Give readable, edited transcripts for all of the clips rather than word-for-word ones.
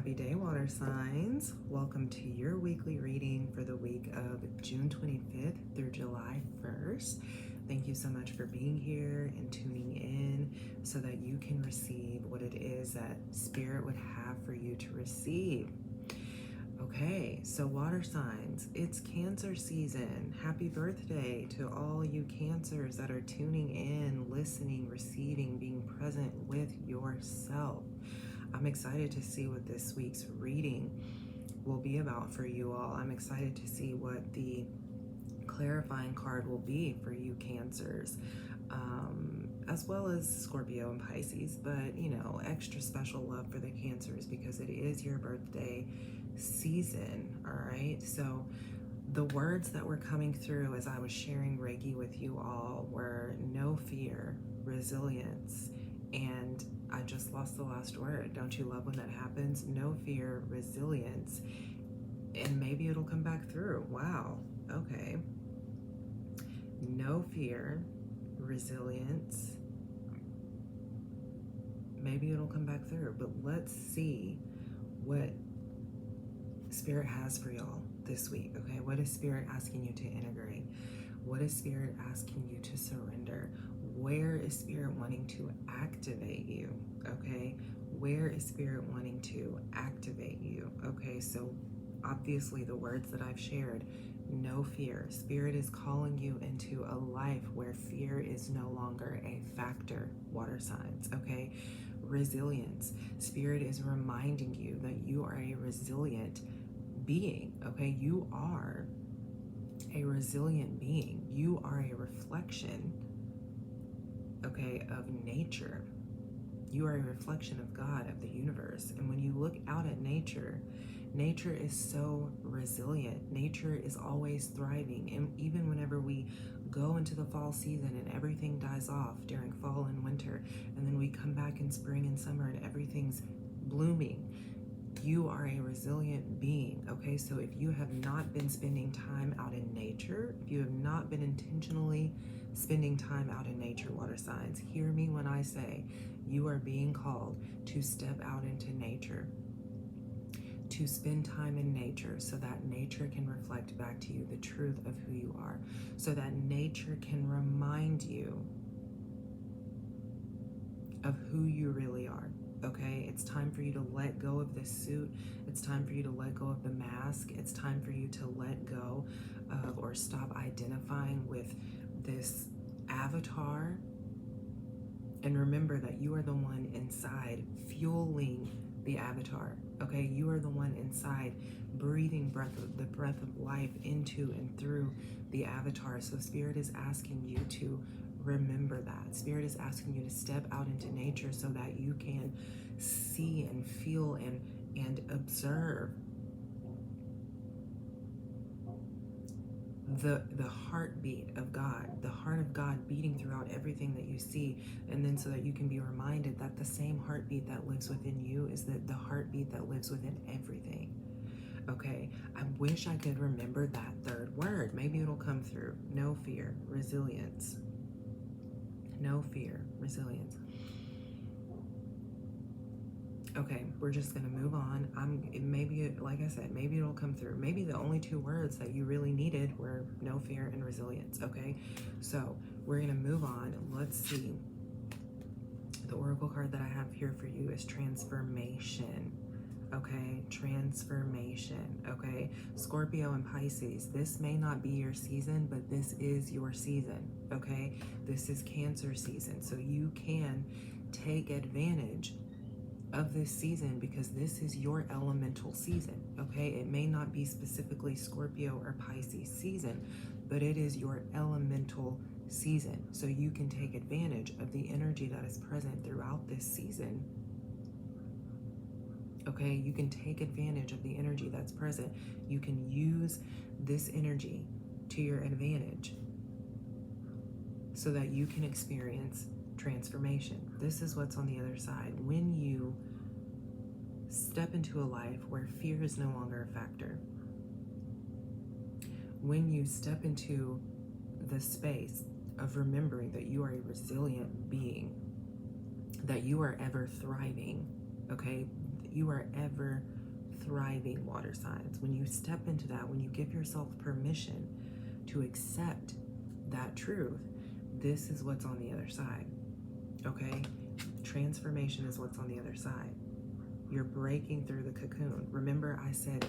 Happy day, water signs. Welcome to your weekly reading for the week of June 25th through July 1st. Thank you so much for being here and tuning in so that you can receive what it is that Spirit would have for you to receive. Okay, so water signs, it's Cancer season. Happy birthday to all you Cancers that are tuning in, listening, receiving, being present with yourself. I'm excited to see what this week's reading will be about for you all. I'm excited to see what the clarifying card will be for you Cancers, as well as Scorpio and Pisces, but extra special love for the Cancers because it is your birthday season. All right, so the words that were coming through as I was sharing Reiki with you all were no fear, resilience, and I just lost the last word. Don't you love when that happens? No fear, resilience, and maybe it'll come back through. Wow, okay. No fear, resilience, maybe it'll come back through, but let's see what Spirit has for y'all this week, okay? What is Spirit asking you to integrate? What is Spirit asking you to surrender? Where is Spirit wanting to activate you, okay? Where is Spirit wanting to activate you, okay? So obviously the words that I've shared, no fear. Spirit is calling you into a life where fear is no longer a factor, water signs, okay? Resilience. Spirit is reminding you that you are a resilient being, okay? You are a resilient being. You are a reflection, okay, of nature. You are a reflection of God, of the universe. And when you look out at nature, nature is so resilient. Nature is always thriving. And even whenever we go into the fall season and everything dies off during fall and winter, and then we come back in spring and summer and everything's blooming, you are a resilient being, okay? So if you have not been spending time out in nature, if you have not been intentionally spending time out in nature, water signs, hear me when I say you are being called to step out into nature, to spend time in nature so that nature can reflect back to you the truth of who you are, so that nature can remind you of who you really are. Okay, it's time for you to let go of this suit. It's time for you to let go of the mask. It's time for you to let go of or stop identifying with this avatar. And remember that you are the one inside fueling the avatar. Okay, you are the one inside breathing the breath of life into and through the avatar. So Spirit is asking you to remember that. Spirit is asking you to step out into nature so that you can see and feel and observe the heartbeat of God, the heart of God beating throughout everything that you see. And then so that you can be reminded that the same heartbeat that lives within you is the heartbeat that lives within everything. Okay, I wish I could remember that third word. Maybe it'll come through. No fear, resilience. No fear, resilience. Okay, we're just gonna move on. Maybe, like I said, maybe it'll come through. Maybe the only two words that you really needed were no fear and resilience. Okay, so we're gonna move on. Let's see. The oracle card that I have here for you is transformation. Okay, transformation. Okay, Scorpio and Pisces, this may not be your season, but this is your season. Okay, this is Cancer season, so you can take advantage of this season because this is your elemental season. Okay, it may not be specifically Scorpio or Pisces season, but it is your elemental season, so you can take advantage of the energy that is present throughout this season. Okay, you can take advantage of the energy that's present. You can use this energy to your advantage so that you can experience transformation. This is what's on the other side. When you step into a life where fear is no longer a factor, when you step into the space of remembering that you are a resilient being, that you are ever thriving, okay? You are ever thriving, water signs. When you step into that, when you give yourself permission to accept that truth, this is what's on the other side. Okay? Transformation is what's on the other side. You're breaking through the cocoon. Remember, I said,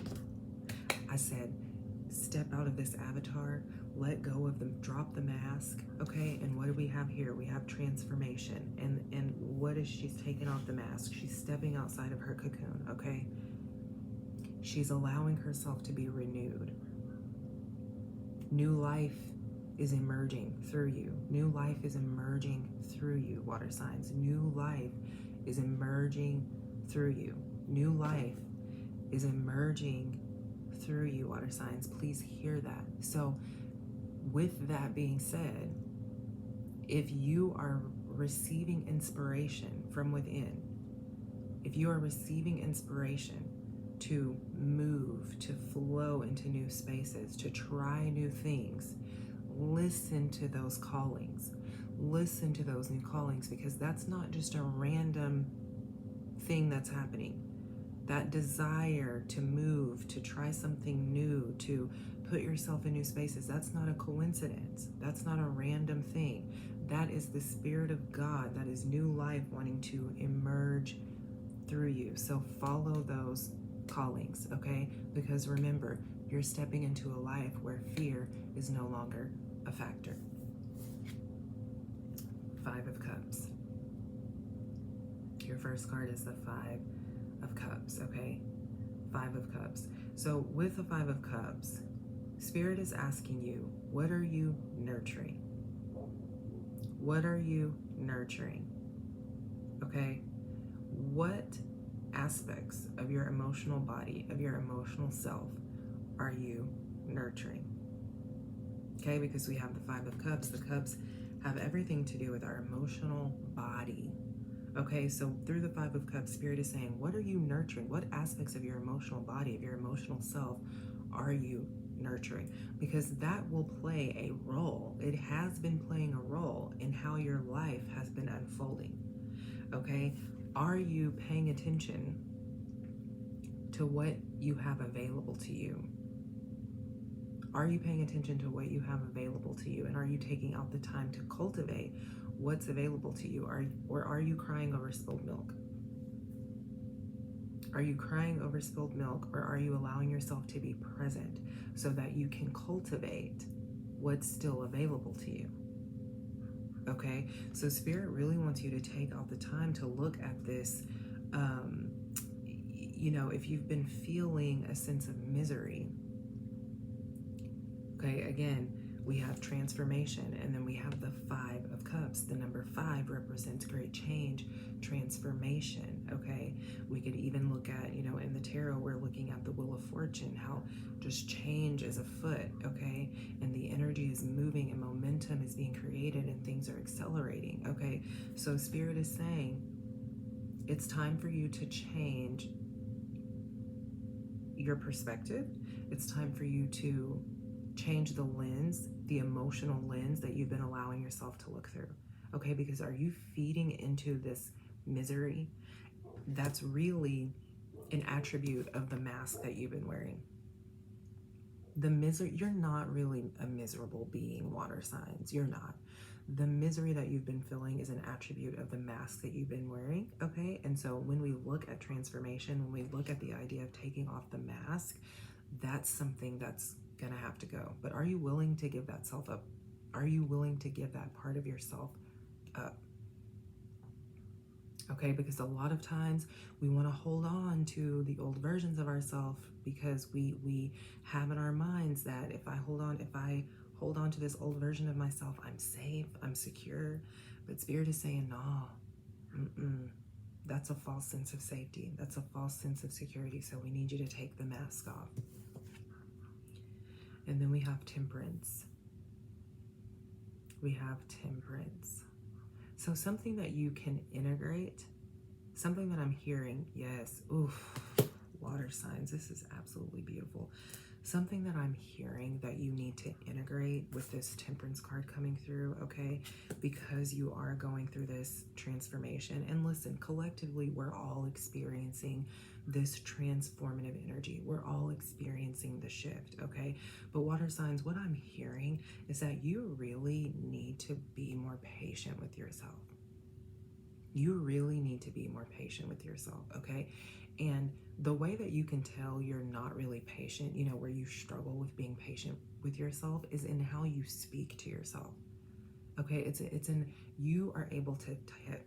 step out of this avatar, let go of them, drop the mask, okay? And what do we have here? We have transformation. And what is she's taking off the mask? She's stepping outside of her cocoon, okay? She's allowing herself to be renewed. New life is emerging through you. New life is emerging through you, water signs. New life is emerging through you. New life is emerging through you, water signs. Please hear that. So with that being said, if you are receiving inspiration from within, if you are receiving inspiration to move, to flow into new spaces, to try new things, listen to those callings. Listen to those new callings, because that's not just a random thing that's happening. That desire to move, to try something new, to put yourself in new spaces, that's not a coincidence. That's not a random thing. That is the Spirit of God. That is new life wanting to emerge through you. So follow those callings, okay? Because remember, you're stepping into a life where fear is no longer a factor. 5 of Cups. Your first card is the 5 of Cups, okay? 5 of Cups. So with the 5 of Cups, Spirit is asking you, what are you nurturing? What are you nurturing? Okay? What aspects of your emotional body, of your emotional self, are you nurturing? Okay, because we have the 5 of Cups. The Cups have everything to do with our emotional body. Okay, so through the 5 of Cups, Spirit is saying, what are you nurturing? What aspects of your emotional body, of your emotional self, are you nurturing? Because that will play a role. It has been playing a role in how your life has been unfolding. Okay, are you paying attention to what you have available to you? Are you paying attention to what you have available to you? And are you taking out the time to cultivate what's available to you? Or are you crying over spilled milk? Are you crying over spilled milk, or are you allowing yourself to be present so that you can cultivate what's still available to you? Okay, so Spirit really wants you to take out the time to look at this. If you've been feeling a sense of misery, okay, again, we have transformation, and then we have the 5 of Cups. The number 5 represents great change, transformation, okay? We could even look at, in the tarot, we're looking at the Wheel of Fortune, how just change is afoot, okay? And the energy is moving and momentum is being created and things are accelerating, okay? So Spirit is saying, it's time for you to change your perspective. It's time for you to change the lens, the emotional lens that you've been allowing yourself to look through. Okay, because are you feeding into this misery? That's really an attribute of the mask that you've been wearing. The misery, you're not really a miserable being, water signs. You're not. The misery that you've been feeling is an attribute of the mask that you've been wearing, okay? And so when we look at transformation, when we look at the idea of taking off the mask, that's something that's gonna have to go. But are you willing to give that self up? Are you willing to give that part of yourself up? Okay, because a lot of times we want to hold on to the old versions of ourselves because we have in our minds that if I hold on to this old version of myself, I'm safe, I'm secure. But Spirit is saying, no, that's a false sense of safety. That's a false sense of security. So we need you to take the mask off. And then we have Temperance. We have Temperance. So something that you can integrate, something that I'm hearing, yes, water water signs, this is absolutely beautiful. Something that I'm hearing that you need to integrate with this Temperance card coming through, okay? Because you are going through this transformation. And listen, collectively, we're all experiencing this transformative energy. We're all experiencing the shift, okay? But water signs, what I'm hearing is that you really need to be more patient with yourself. You really need to be more patient with yourself, okay? And the way that you can tell you're not really patient, you know, where you struggle with being patient with yourself, is in how you speak to yourself. Okay, it's in, you are able to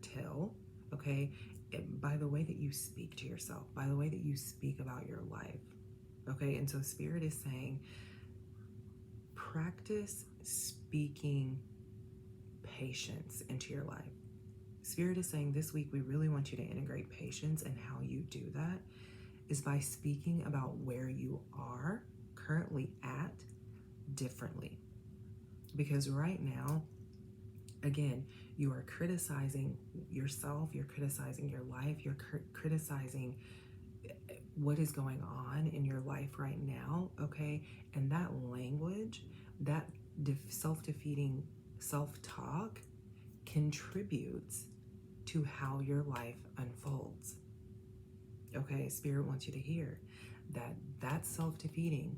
tell, okay, by the way that you speak to yourself, by the way that you speak about your life. Okay, and so Spirit is saying, practice speaking patience into your life. Spirit is saying this week, we really want you to integrate patience, and how you do that is by speaking about where you are currently at differently. Because right now, again, you are criticizing yourself, you're criticizing your life, you're criticizing what is going on in your life right now, okay? And that language, that self-defeating self-talk contributes to how your life unfolds. Okay, Spirit wants you to hear that that self-defeating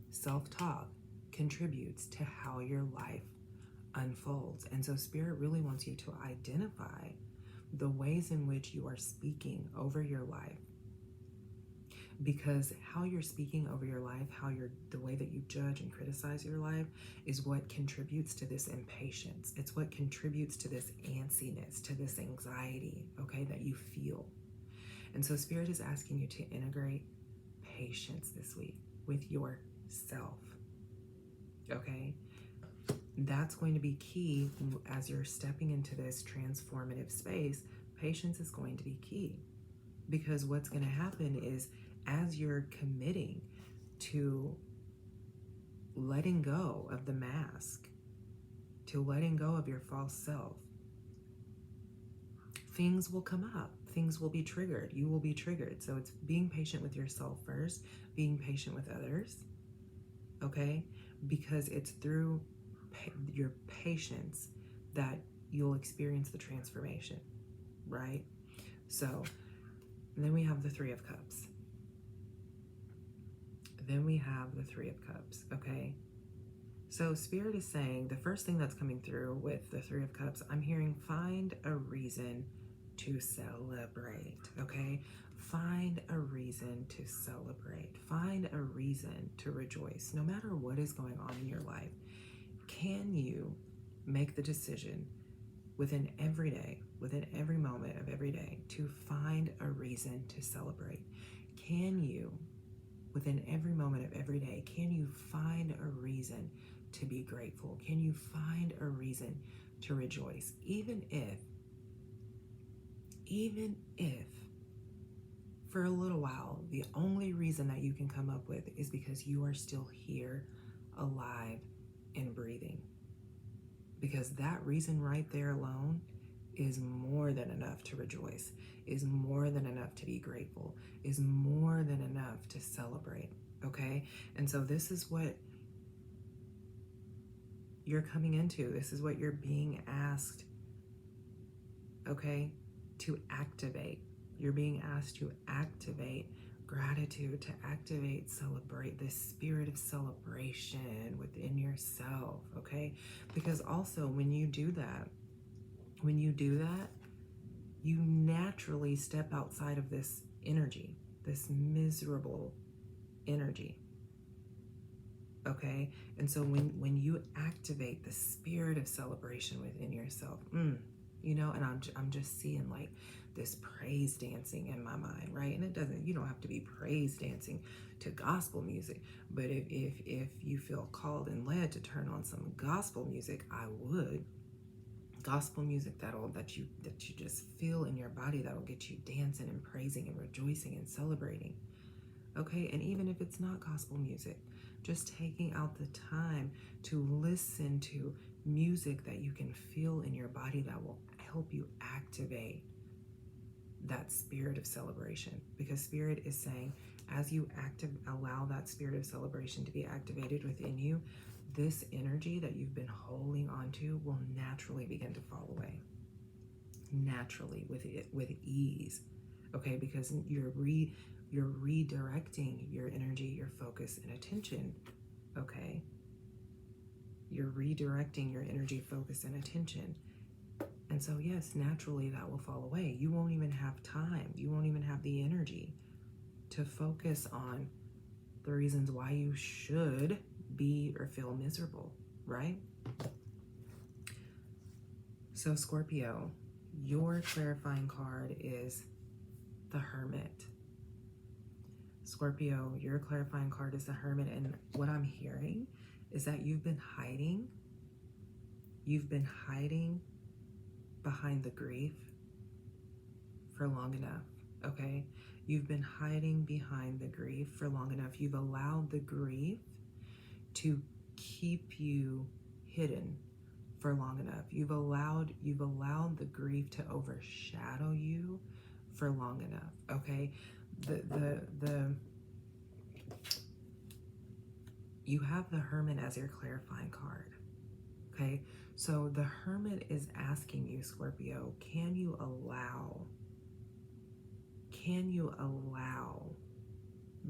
self-talk contributes to how your life unfolds. And so Spirit really wants you to identify the ways in which you are speaking over your life. Because how you're speaking over your life, the way that you judge and criticize your life is what contributes to this impatience. It's what contributes to this antsiness, to this anxiety, okay, that you feel. And so Spirit is asking you to integrate patience this week with yourself, okay? That's going to be key as you're stepping into this transformative space. Patience is going to be key, because what's going to happen is, as you're committing to letting go of the mask, to letting go of your false self, things will come up. Things will be triggered. You will be triggered. So it's being patient with yourself first, being patient with others, okay? Because it's through your patience that you'll experience the transformation, right? So then we have the Three of Cups. Then we have the Three of Cups, okay? So Spirit is saying, the first thing that's coming through with the Three of Cups, I'm hearing find a reason to celebrate, okay? Find a reason to celebrate. Find a reason to rejoice. No matter what is going on in your life, can you make the decision within every day, within every moment of every day, to find a reason to celebrate? Can you, within every moment of every day, can you find a reason to be grateful? Can you find a reason to rejoice? Even if for a little while, the only reason that you can come up with is because you are still here, alive and breathing. Because that reason right there alone is more than enough to rejoice, is more than enough to be grateful, is more than enough to celebrate, okay? And so this is what you're coming into. This is what you're being asked, okay, to activate. You're being asked to activate gratitude, to activate, celebrate this spirit of celebration within yourself, okay? Because also when you do that, you naturally step outside of this energy, this miserable energy, okay? And so when you activate the spirit of celebration within yourself, you know, and I'm just seeing like this praise dancing in my mind, right? And you don't have to be praise dancing to gospel music, but if you feel called and led to turn on some gospel music, I would. Gospel music that you just feel in your body, that'll get you dancing and praising and rejoicing and celebrating, okay? And even if it's not gospel music, just taking out the time to listen to music that you can feel in your body that will help you activate that spirit of celebration, because Spirit is saying, as you allow that spirit of celebration to be activated within you, this energy that you've been holding on to will naturally begin to fall away. Naturally, with ease. Okay, because you're redirecting your energy, your focus, and attention. Okay, you're redirecting your energy, focus, and attention. And so, yes, naturally that will fall away. You won't even have time. You won't even have the energy to focus on the reasons why you should be or feel miserable, right? So, Scorpio, your clarifying card is the Hermit. Scorpio, your clarifying card is the Hermit. And what I'm hearing is that you've been hiding. You've been hiding behind the grief for long enough, okay? You've been hiding behind the grief for long enough. You've allowed the grief to keep you hidden for long enough. You've allowed the grief to overshadow you for long enough, okay? You have the Hermit as your clarifying card, okay? So the Hermit is asking you, Scorpio, can you allow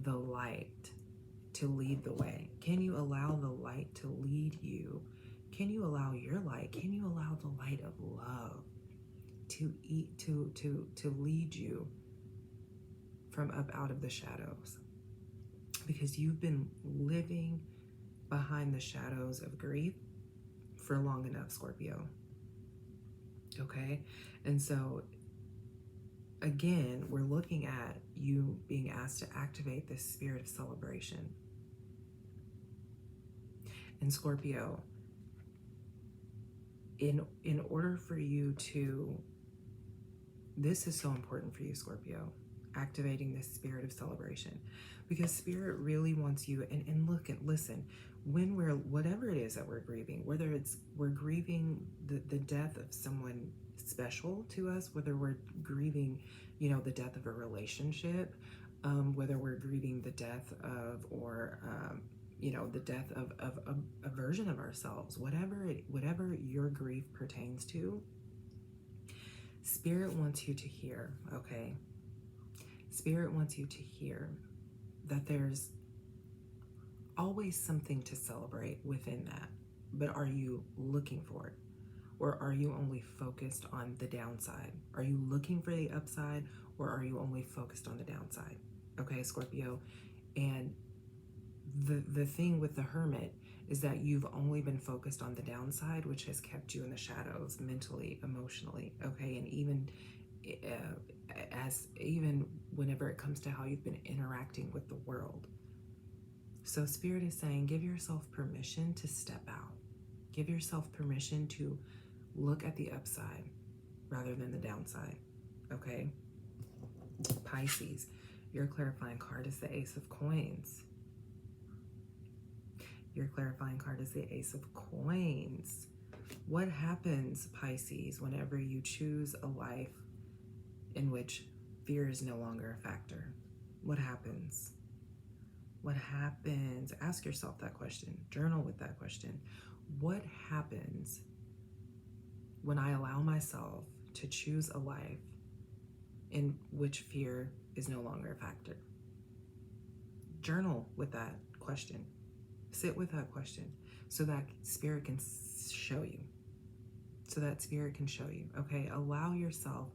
the light to lead the way? Can you allow the light to lead you? Can you allow your light? Can you allow the light of love to lead you from up out of the shadows? Because you've been living behind the shadows of grief for long enough, Scorpio. Okay? And so, again, we're looking at you being asked to activate this spirit of celebration. And Scorpio, in order for you to, this is so important for you, Scorpio, activating this spirit of celebration, because Spirit really wants you, and listen, when whatever it is that we're grieving, whether it's we're grieving the death of someone special to us, whether we're grieving, the death of a relationship, whether we're grieving the death of, or the death of a version of ourselves, whatever your grief pertains to, Spirit wants you to hear, okay? Spirit wants you to hear that there's always something to celebrate within that. But are you looking for it? Or are you only focused on the downside? Are you looking for the upside, or are you only focused on the downside? Okay, Scorpio. And the thing with the Hermit is that you've only been focused on the downside, which has kept you in the shadows mentally, emotionally, okay? And even whenever it comes to how you've been interacting with the world. So Spirit is saying, give yourself permission to step out. Give yourself permission to look at the upside rather than the downside, okay? Pisces, your clarifying card is the Ace of Coins. Your clarifying card is the Ace of Coins. What happens, Pisces, whenever you choose a life in which fear is no longer a factor? What happens? What happens? Ask yourself that question. Journal with that question. What happens when I allow myself to choose a life in which fear is no longer a factor? Journal with that question. Sit with that question so that Spirit can show you. Okay? Allow yourself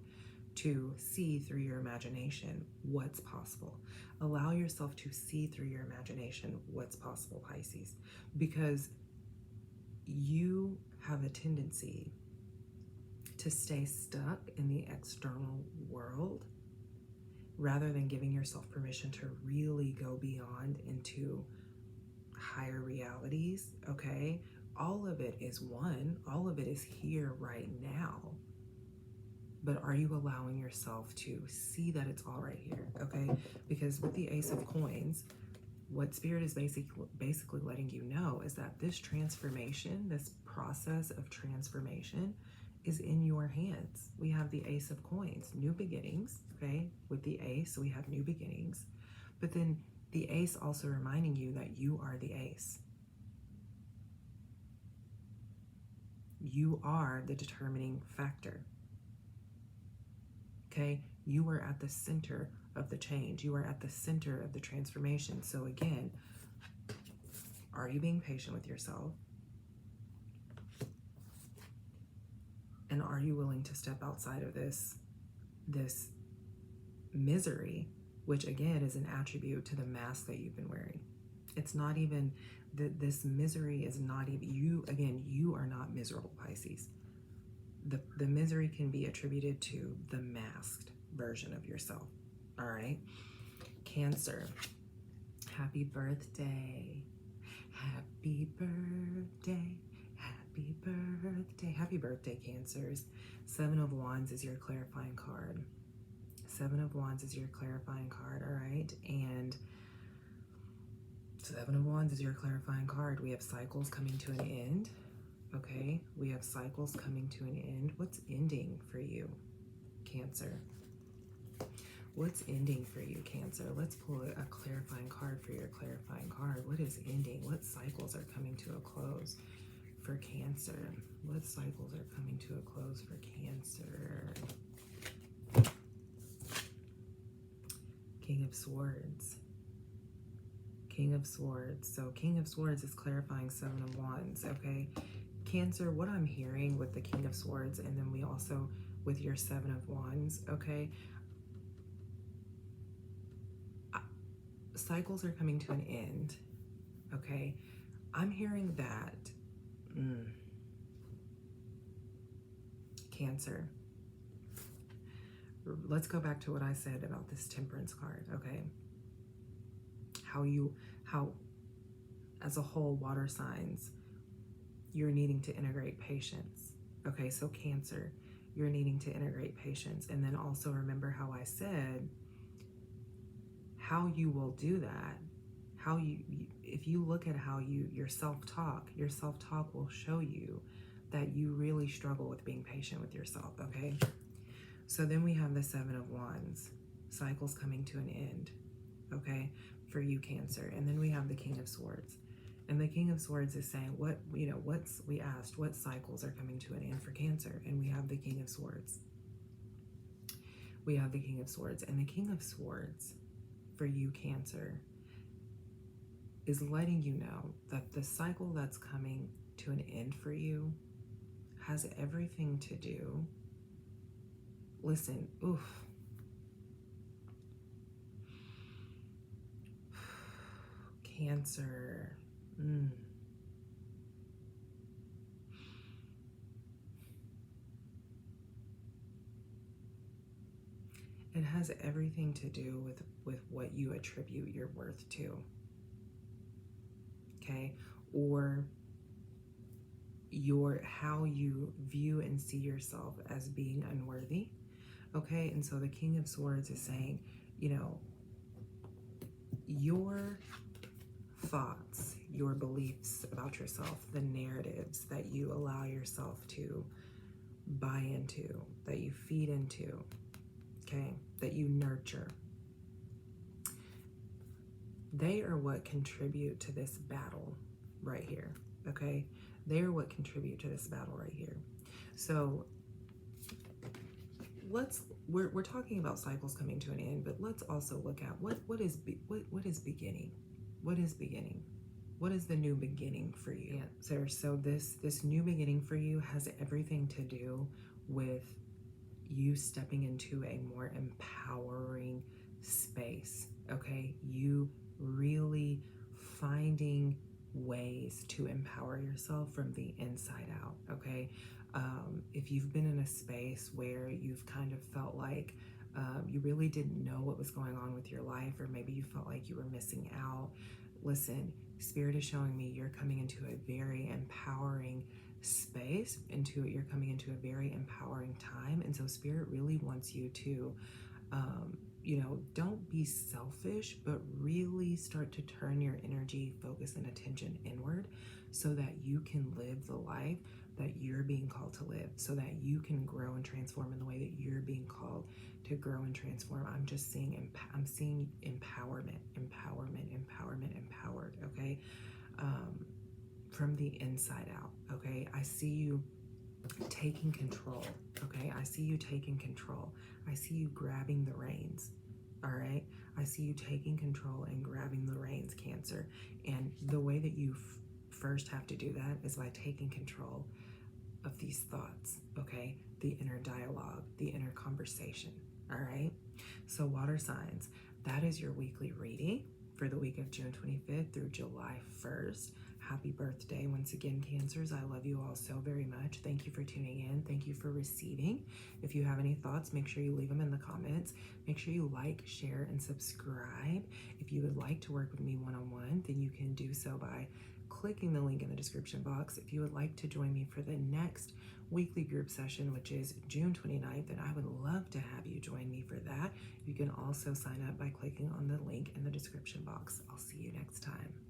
to see through your imagination what's possible. Allow yourself to see through your imagination what's possible, Pisces, because you have a tendency to stay stuck in the external world rather than giving yourself permission to really go beyond into higher realities, okay? All of it is one. All of it is here right now. But are you allowing yourself to see that it's all right here, okay? Because with the Ace of Coins, what Spirit is basically letting you know is that this transformation, this process of transformation, is in your hands. We have the Ace of Coins, new beginnings, okay? With the Ace, we have new beginnings. But then the Ace also reminding you that you are the Ace. You are the determining factor. Okay? You are at the center of the change. You are at the center of the transformation. So again, are you being patient with yourself? And are you willing to step outside of this misery, which again is an attribute to the mask that you've been wearing? It's not even that this misery is not even you. Again, you are not miserable, Pisces. The misery can be attributed to the masked version of yourself. All right. Cancer, happy birthday. Happy birthday. Happy birthday. Happy birthday, Cancers. 7 of Wands is your clarifying card. 7 of Wands is your clarifying card, all right? And 7 of Wands is your clarifying card. We have cycles coming to an end, okay? We have cycles coming to an end. What's ending for you, Cancer? What's ending for you, Cancer? Let's pull a clarifying card for your clarifying card. What is ending? What cycles are coming to a close for Cancer? What cycles are coming to a close for Cancer? King of Swords. King of Swords. So King of Swords is clarifying 7 of Wands, okay? Cancer, what I'm hearing with the King of Swords, and then we also with your 7 of Wands, okay? Cycles are coming to an end, okay? I'm hearing that. Cancer. Let's go back to what I said about this Temperance card, okay? How as a whole, water signs, you're needing to integrate patience. Okay, so Cancer, you're needing to integrate patience. And then also remember how I said how you will do that. How you if you look at how your self-talk will show you that you really struggle with being patient with yourself, okay? So then we have the 7 of Wands, cycles coming to an end, okay, for you, Cancer. And then we have the King of Swords. And the King of Swords is saying, we asked, what cycles are coming to an end for Cancer? And we have the King of Swords. We have the King of Swords. And the King of Swords, for you, Cancer, is letting you know that the cycle that's coming to an end for you has everything to do. Listen, Cancer. It has everything to do with what you attribute your worth to, okay? Or how you view and see yourself as being unworthy, okay? And so the King of Swords is saying, your thoughts, your beliefs about yourself, the narratives that you allow yourself to buy into, that you feed into, okay, that you nurture, they are what contribute to this battle right here, okay? They are what contribute to this battle right here. So we're talking about cycles coming to an end, but let's also look at what is beginning. What is beginning? What is the new beginning for you? So this new beginning for you has everything to do with you stepping into a more empowering space, okay? You really finding ways to empower yourself from the inside out, okay? If you've been in a space where you've kind of felt like you really didn't know what was going on with your life, or maybe you felt like you were missing out, listen, Spirit is showing me you're coming into a very empowering space, you're coming into a very empowering time. And so Spirit really wants you to don't be selfish, but really start to turn your energy, focus, and attention inward so that you can live the life that you're being called to live, so that you can grow and transform in the way that you're being called to grow and transform. I'm just seeing, I'm seeing empowerment, empowered, okay? From the inside out, okay? I see you taking control, okay? I see you taking control. I see you grabbing the reins, all right? I see you taking control and grabbing the reins, Cancer. And the way that you first have to do that is by taking control of these thoughts, okay? The inner dialogue, the inner conversation, all right? So water signs, that is your weekly reading for the week of June 25th through July 1st. Happy birthday once again, Cancers. I love you all so very much. Thank you for tuning in. Thank you for receiving. If you have any thoughts, make sure you leave them in the comments. Make sure you like, share, and subscribe. If you would like to work with me one-on-one, then you can do so by clicking the link in the description box. If you would like to join me for the next weekly group session, which is June 29th, and I would love to have you join me for that. You can also sign up by clicking on the link in the description box. I'll see you next time.